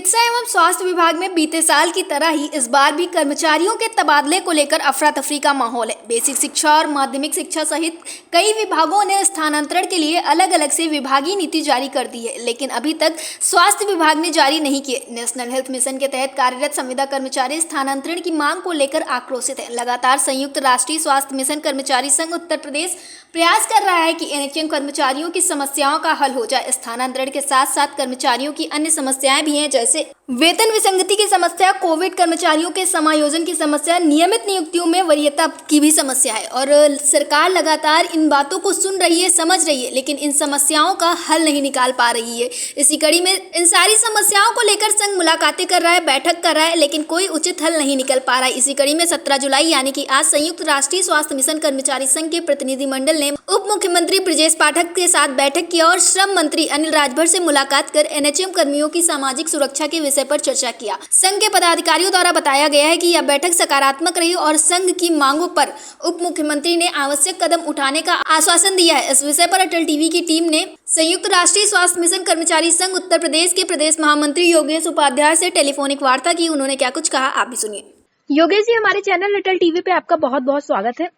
चिकित्सा एवं स्वास्थ्य विभाग में बीते साल की तरह ही इस बार भी कर्मचारियों के तबादले को लेकर अफरा तफरी का माहौल है। बेसिक शिक्षा और माध्यमिक शिक्षा सहित कई विभागों ने स्थानांतरण के लिए अलग अलग से विभागीय नीति जारी कर दी है, लेकिन अभी तक स्वास्थ्य विभाग ने जारी नहीं किए। नेशनल हेल्थ मिशन के तहत कार्यरत संविदा कर्मचारी स्थानांतरण की मांग को लेकर आक्रोशित है। लगातार संयुक्त राष्ट्रीय स्वास्थ्य मिशन कर्मचारी संघ उत्तर प्रदेश प्रयास कर रहा है कि एनएचएम कर्मचारियों की समस्याओं का हल हो जाए। स्थानांतरण के साथ साथ कर्मचारियों की अन्य समस्याएं भी हैं, जैसे वेतन विसंगति की समस्या, कोविड कर्मचारियों के समायोजन की समस्या, नियमित नियुक्तियों में वरीयता की भी समस्या है। और सरकार लगातार इन बातों को सुन रही है, समझ रही है, लेकिन इन समस्याओं का हल नहीं निकाल पा रही है। इसी कड़ी में इन सारी समस्याओं को लेकर संघ मुलाकातें कर रहा है, बैठक कर रहा है, लेकिन कोई उचित हल नहीं निकल पा रहा है। इसी कड़ी में 17 जुलाई यानी कि आज संयुक्त राष्ट्रीय स्वास्थ्य मिशन कर्मचारी संघ के प्रतिनिधिमंडल ने उप मुख्यमंत्री ब्रजेश पाठक के साथ बैठक की और श्रम मंत्री अनिल राजभर से मुलाकात कर एनएचएम कर्मियों की सामाजिक सुरक्षा के विषय पर चर्चा किया। संघ के पदाधिकारियों द्वारा बताया गया है कि यह बैठक सकारात्मक रही और संघ की मांगों पर उप मुख्यमंत्री ने आवश्यक कदम उठाने का आश्वासन दिया है। इस विषय पर अटल टीवी की टीम ने संयुक्त राष्ट्रीय स्वास्थ्य मिशन कर्मचारी संघ उत्तर प्रदेश के प्रदेश महामंत्री योगेश उपाध्याय से टेलीफोनिक वार्ता की। उन्होंने क्या कुछ कहा, आप भी सुनिए। योगेश जी, हमारे चैनल अटल टीवी पे आपका बहुत बहुत स्वागत है।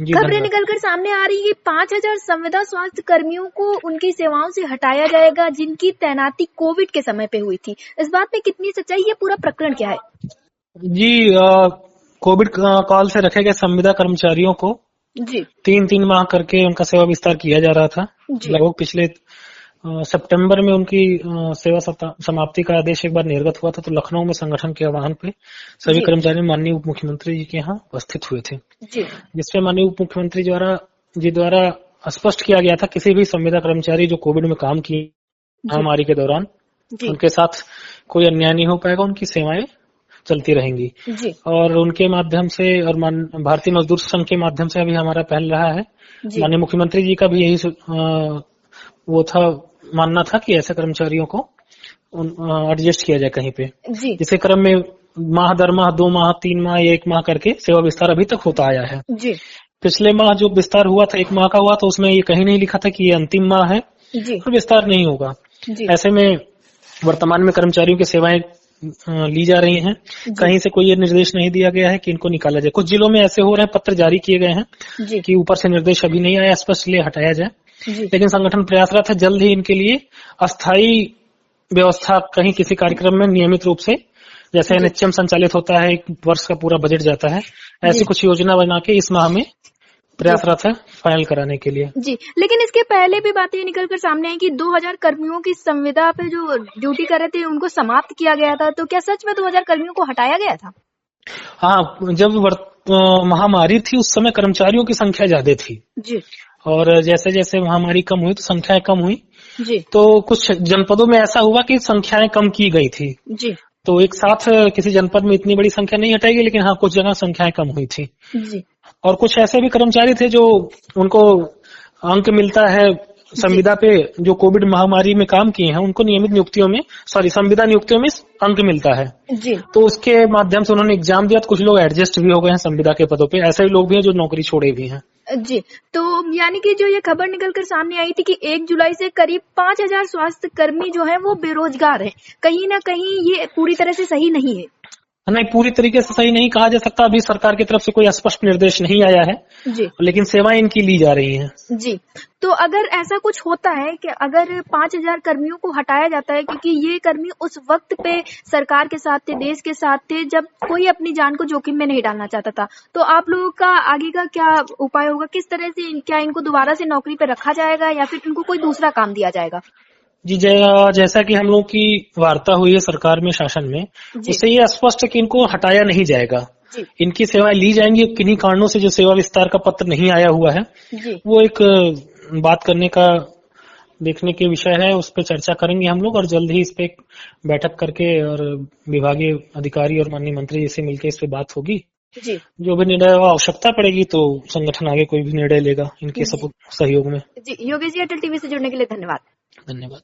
खबरें निकलकर सामने आ रही है, 5000 संविदा स्वास्थ्य कर्मियों को उनकी सेवाओं से हटाया जाएगा, जिनकी तैनाती कोविड के समय पे हुई थी। इस बात में कितनी सच्चाई है, पूरा प्रकरण क्या है? जी, कोविड काल से रखे गए संविदा कर्मचारियों को जी 3 माह करके उनका सेवा विस्तार किया जा रहा था। लगभग पिछले सितंबर में उनकी सेवा समाप्ति का आदेश एक बार निर्गत हुआ था, तो लखनऊ में संगठन के आह्वान पे सभी कर्मचारी माननीय उप मुख्यमंत्री जी के यहाँ उपस्थित हुए थे, जिसपे माननीय उप मुख्यमंत्री द्वारा स्पष्ट किया गया था किसी भी संविदा कर्मचारी जो कोविड में काम किए महामारी के दौरान उनके साथ कोई अन्याय नहीं हो पाएगा, उनकी सेवाएं चलती रहेंगी। और उनके माध्यम से और भारतीय मजदूर संघ के माध्यम से अभी हमारा पहल रहा है। माननीय मुख्यमंत्री जी का भी यही वो था, मानना था कि ऐसे कर्मचारियों को एडजस्ट किया जाए कहीं पे, जिसके क्रम में माह दर माह 2 माह 3 माह या 1 माह करके सेवा विस्तार अभी तक होता आया है। पिछले माह जो विस्तार हुआ था 1 माह का हुआ, तो उसमें ये कहीं नहीं लिखा था कि ये अंतिम माह है और विस्तार नहीं होगा। ऐसे में वर्तमान में कर्मचारियों की सेवाएं ली जा रही हैं, कहीं से कोई ये निर्देश नहीं दिया गया है कि इनको निकाला जाए। कुछ जिलों में ऐसे हो रहे हैं, पत्र जारी किए गए हैं कि ऊपर से निर्देश अभी नहीं आया स्पष्ट, इसलिए हटाया जाए, लेकिन संगठन प्रयासरत है जल्द ही इनके लिए अस्थायी व्यवस्था कहीं किसी कार्यक्रम में नियमित रूप से, जैसे एनएचएम संचालित होता है, 1 वर्ष का पूरा बजट जाता है, ऐसी कुछ योजना बना के इस माह में प्रयासरत है फाइनल कराने के लिए। जी, लेकिन इसके पहले भी बातें निकलकर सामने आई कि 2000 कर्मियों की संविदा पे जो ड्यूटी कर रहे थे उनको समाप्त किया गया था, तो क्या सच में 2000 कर्मियों को हटाया गया था? हाँ, जब महामारी थी उस समय कर्मचारियों की संख्या ज्यादा थी और जैसे जैसे महामारी कम हुई तो संख्याएं कम हुई तो कुछ जनपदों में ऐसा हुआ कि संख्याएं कम की गई थी। तो एक साथ किसी जनपद में इतनी बड़ी संख्या नहीं हटाएगी, लेकिन हाँ कुछ जगह संख्याएं कम हुई थी। और कुछ ऐसे भी कर्मचारी थे जो उनको अंक मिलता है संविदा पे, जो कोविड महामारी में काम किए हैं उनको नियमित नियुक्तियों में संविदा नियुक्तियों में अंक मिलता है तो उसके माध्यम से उन्होंने एग्जाम दिया, तो कुछ लोग एडजस्ट भी हो गए हैं संविदा के पदों पे। ऐसे लोग भी हैं जो नौकरी छोड़े भी हैं। जी, तो यानी कि जो ये खबर निकलकर सामने आई थी कि 1 जुलाई से करीब 5000 स्वास्थ्य कर्मी जो है वो बेरोजगार हैं, कहीं ना कहीं ये पूरी तरह से सही नहीं है? नहीं, पूरी तरीके से सही नहीं कहा जा सकता। अभी सरकार की तरफ से कोई स्पष्ट निर्देश नहीं आया है लेकिन सेवाएं इनकी ली जा रही हैं। जी, तो अगर ऐसा कुछ होता है कि अगर 5000 कर्मियों को हटाया जाता है, क्योंकि ये कर्मी उस वक्त पे सरकार के साथ थे, देश के साथ थे, जब कोई अपनी जान को जोखिम में नहीं डालना चाहता था, तो आप लोगों का आगे का क्या उपाय होगा? किस तरह से क्या इनको दोबारा से नौकरी पे रखा जाएगा या फिर इनको कोई दूसरा काम दिया जाएगा? जी, जैसा कि हम लोग की वार्ता हुई है सरकार में, शासन में, उससे ये स्पष्ट है कि इनको हटाया नहीं जाएगा, इनकी सेवाएं ली जाएंगी। किन्हीं कारणों से जो सेवा विस्तार का पत्र नहीं आया हुआ है वो एक बात करने का देखने के विषय है, उस पर चर्चा करेंगे हम लोग और जल्द ही इस पे बैठक करके और विभागीय अधिकारी और माननीय मंत्री जी से मिलकर इस पे बात होगी। जो भी निर्णय आवश्यकता पड़ेगी तो संगठन आगे कोई भी निर्णय लेगा इनके सहयोग में। जी, योगेश जी, अटल टीवी से जुड़ने के लिए धन्यवाद। धन्यवाद।